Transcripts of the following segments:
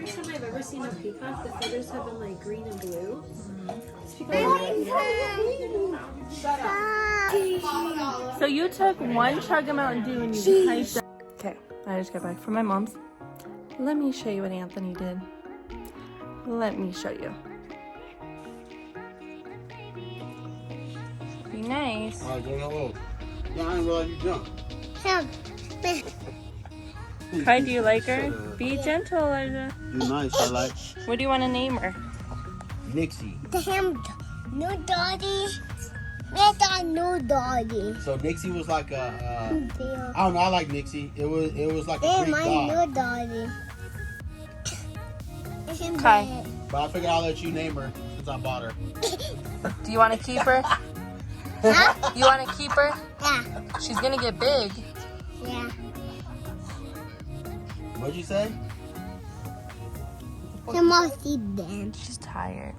only time I've ever seen a peacock, the feathers have been like green and blue. So you took one chug of Mountain Dew and you hiked up. Okay, I just got back from my mom's. Let me show you what Anthony did. Let me show you. Be nice. Alright, go hello. Yeah, I didn't realize you jumped. Kai, do you like her? Be gentle, Elijah. You're nice, I like. What do you want to name her? Nixie. New daddy. Where's our new daddy? So Nixie was like a, I don't know, I like Nixie. It was like a Hey, Greek my god. new daddy. Kai, But I figured I'll let you name her since I bought her. do you want to keep her? Huh? You want to keep her? Yeah. She's going to get big. Yeah. What'd you say? You must eat them. She's tired.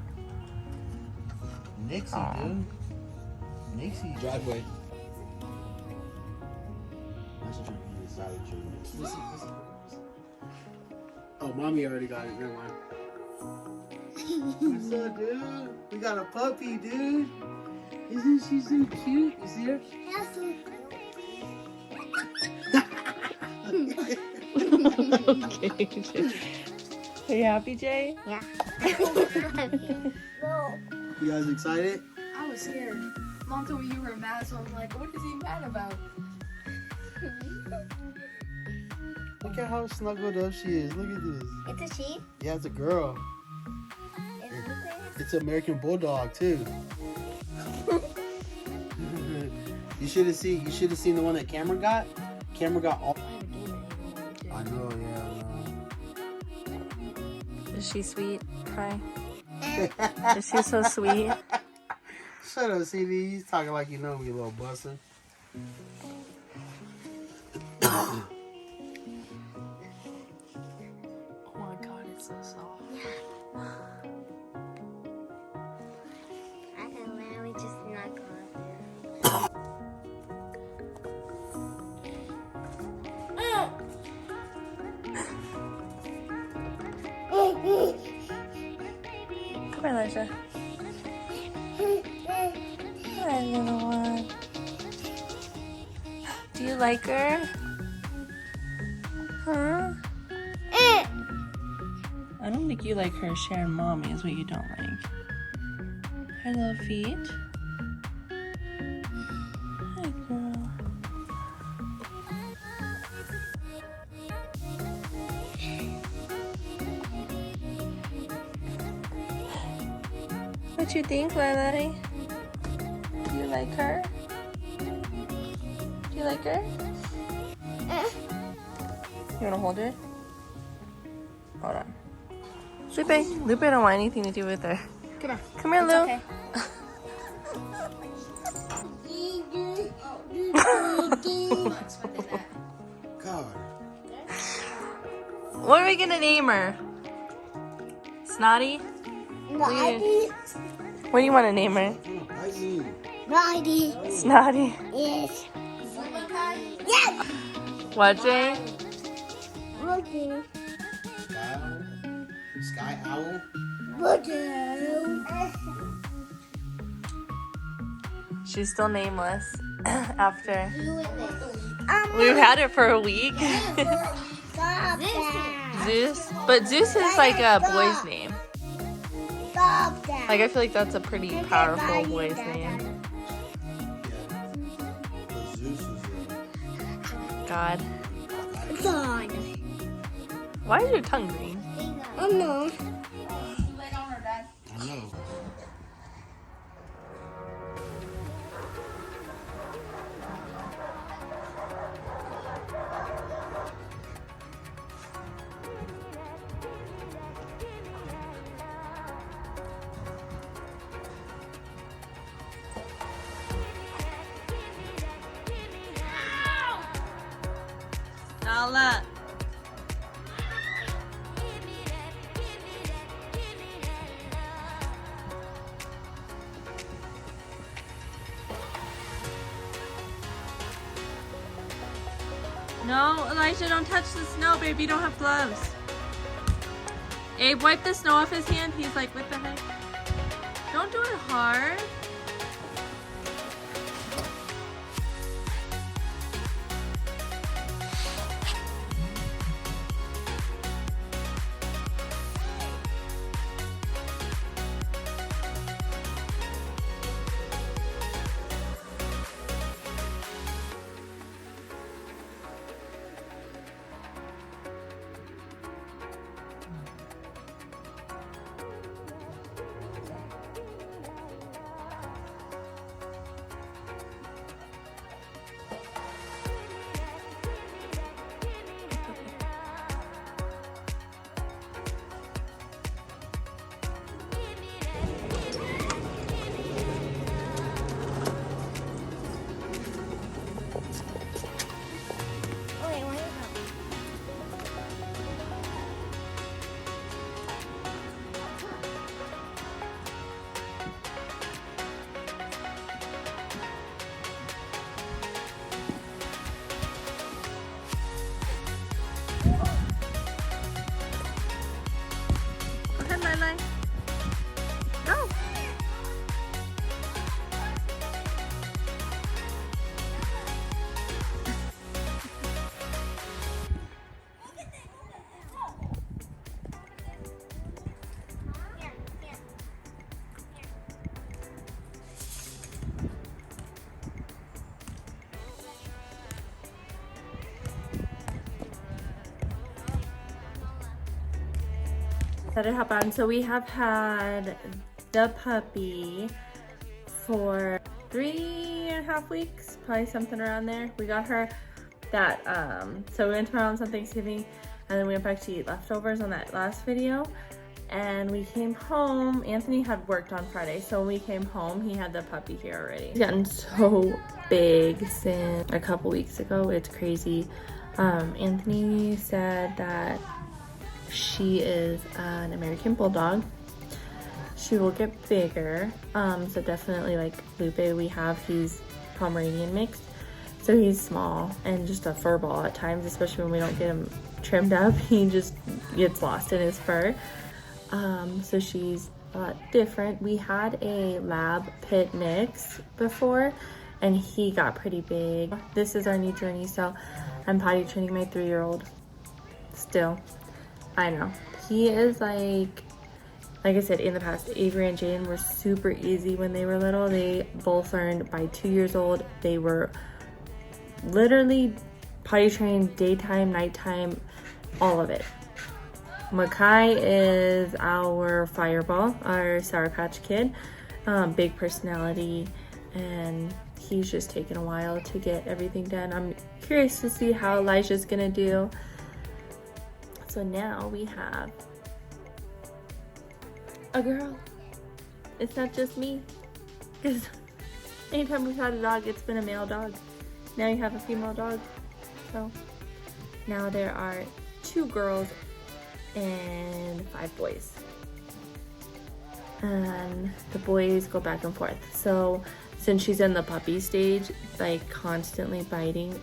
Nixie, dude. Nixie. Driveway. Oh, mommy already got it. Never mind. What's up, dude? We got a puppy, dude. Isn't she so cute? You see her? Okay. Are you happy, Jay? Yeah. You guys excited? I was scared. Mom told me you were mad, so I was like, what is he mad about? Look at how snuggled up she is. Look at this. It's a sheep. Yeah, it's a girl. It's an American Bulldog too. You should have seen the one that Cameron got. Cameron got all. I know, yeah. Is she sweet, Kai? Is she so sweet? Shut up, CD. He's talking like you know me, you little buster. Oh my god, it's so soft. I can literally just not go Come here, Elijah. Hi, little one. Do you like her? Huh? I don't think you like her sharing mommy is what you don't like. Her little feet. Hi, girl. What you think, Lily? Do you like her? Do you like her? You wanna hold her? Hold on. Lupe. Lupe don't want anything to do with her. Come on. Come here, Lu. Okay. God. What are we gonna name her? Snotty? Daddy. What do you want to name her? Bite me. Daddy. Snotty. Yes. Yes. What, Jay? Okay. Sky Owl. Okay. She's still nameless after. We've had her for a week. Stop that. Zeus. But Zeus is like a boy's name. Stop that. Like, I feel like that's a pretty powerful boy's name. Zeus is God. God. Why is your tongue green? Oh no. I know. Nala. No, Elijah, don't touch the snow, baby. You don't have gloves. Abe, wipe the snow off his hand. He's like, what the heck? Don't do it hard. Wait, why are you helping? Go ahead, Lily. Go. Here, here. Let it hop on. So we have had the puppy for 3.5 weeks, probably something around there. We got her that, so we went to my mom's on Thanksgiving and then we went back to eat leftovers on that last video. And we came home, Anthony had worked on Friday, so when we came home, he had the puppy here already. He's gotten so big since a couple weeks ago, it's crazy. Anthony said that she is an American Bulldog. She will get bigger, so definitely like Lupe we have, he's Pomeranian mixed. So he's small and just a fur ball at times, especially when we don't get him trimmed up. He just gets lost in his fur. So she's a lot different. We had a lab pit mix before and he got pretty big. This is our new journey, so I'm potty training my 3-year-old still. I know. He is like I said in the past, Avery and Jaden were super easy when they were little. They both learned by 2 years old. They were literally potty trained daytime, nighttime, all of it. Makai is our fireball, our Sour Patch Kid. Big personality, and he's just taken a while to get everything done. I'm curious to see how Elijah's gonna do. So now we have a girl. It's not just me, because anytime we've had a dog, it's been a male dog. Now you have a female dog. So now there are 2 girls and 5 boys. And the boys go back and forth. So since she's in the puppy stage, like constantly biting,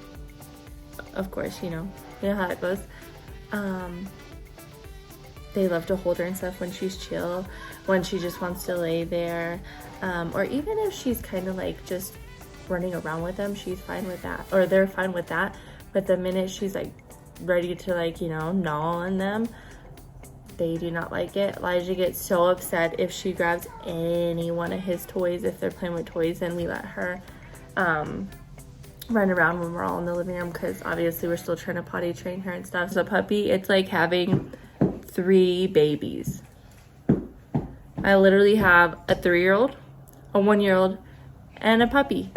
of course, you know how it goes. They love to hold her and stuff when she's chill, when she just wants to lay there, or even if she's kind of like just running around with them, she's fine with that, or they're fine with that. But the minute she's like ready to like, gnaw on them, they do not like it. Elijah gets so upset if she grabs any one of his toys. If they're playing with toys, then we let her run around when we're all in the living room, because obviously we're still trying to potty train her and stuff. So puppy, it's like having 3 babies. I literally have a 3-year-old, a 1-year-old, and a puppy.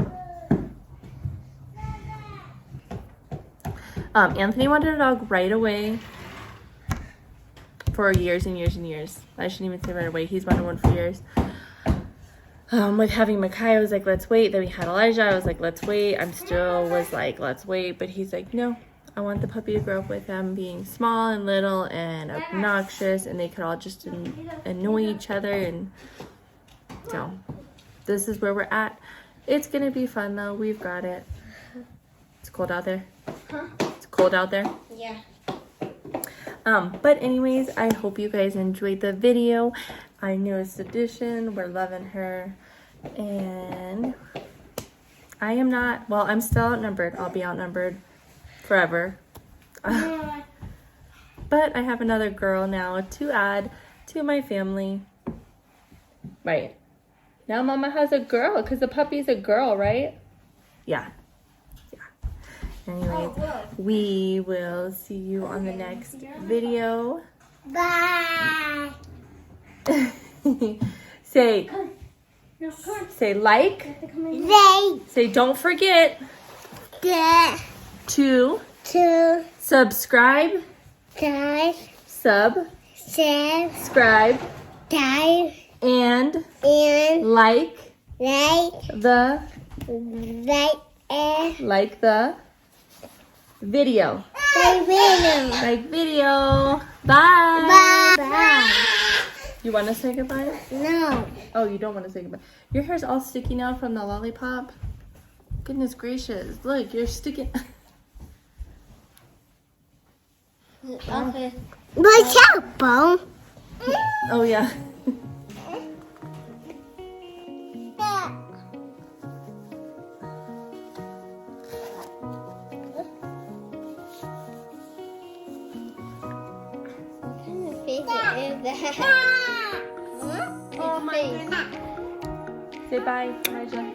Anthony wanted a dog right away for years and years and years. I shouldn't even say right away. He's wanted one for years. With having Makai, I was like, let's wait. Then we had Elijah. I was like, let's wait. I'm still was like, let's wait. But he's like, no, I want the puppy to grow up with them being small and little and obnoxious, and they could all just annoy each other. And so this is where we're at. It's going to be fun, though. We've got it. It's cold out there. Huh? It's cold out there. Yeah. But anyways, I hope you guys enjoyed the video. Our newest addition, we're loving her. And I am not, well, I'm still outnumbered. I'll be outnumbered forever. But I have another girl now to add to my family. Right. Now Mama has a girl because the puppy's a girl, right? Yeah. Anyways, we will see you on the next video. Bye. Say like. Say don't forget to subscribe. Subscribe and like the video. Like video. Bye. Bye. You want to say goodbye? No. Oh, you don't want to say goodbye. Your hair's all sticky now from the lollipop. Goodness gracious. Look, you're sticking. Okay. What's up, Bo? Oh, yeah. Oh my. Say bye, Elijah.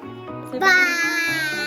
Say Bye.